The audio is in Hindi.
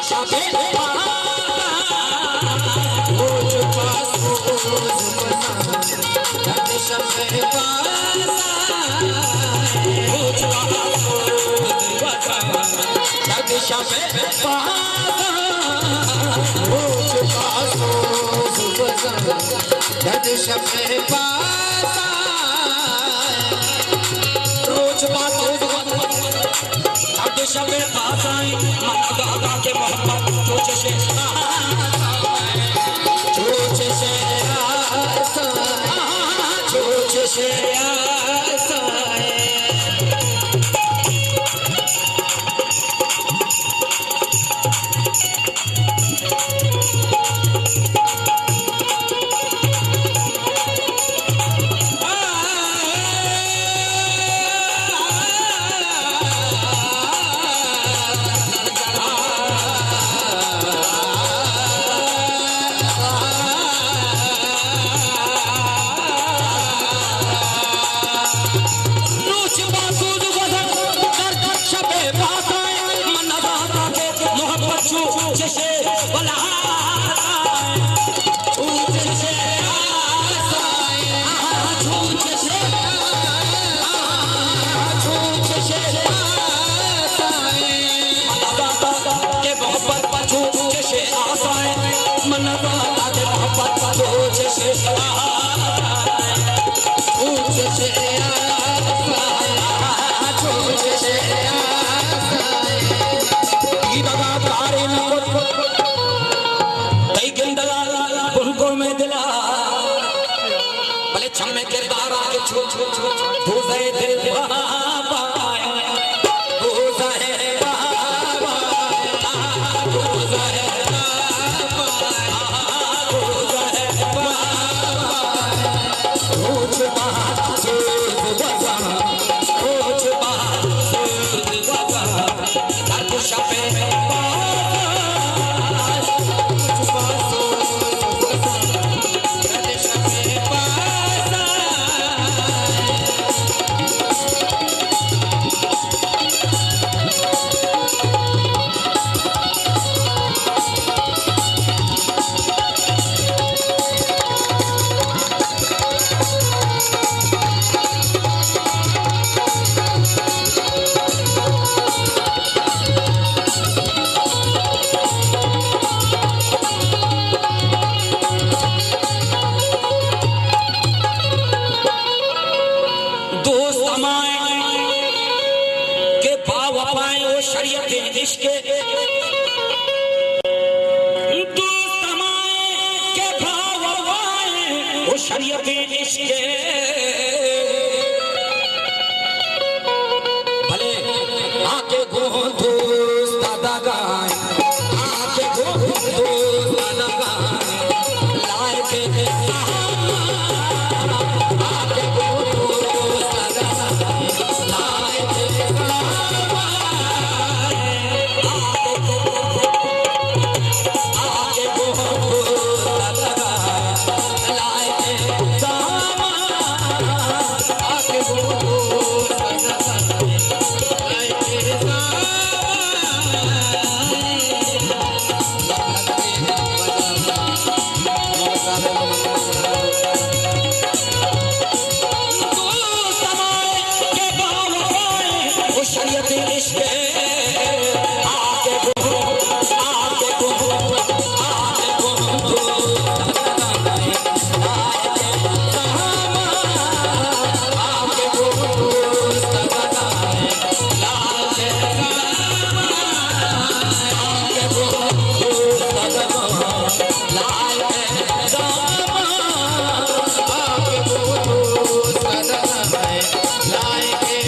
शबे रोज पास रोज दर्द शबे रोज दर्द शबे रोज पास दर्द शबे रोज बात दर्द शबे आसाई मन दादा के मोहब्बत जोश से जोश से जोश से छम्मे के दारा के छो छो छो छो दिल बाबा भले आके गो दोस्त दादा गाय आके गो दोस्त दादा गाय लाए के आके गो दोस्त दादा गाय लाए के आके गो दोस्त दादा गाय लाए के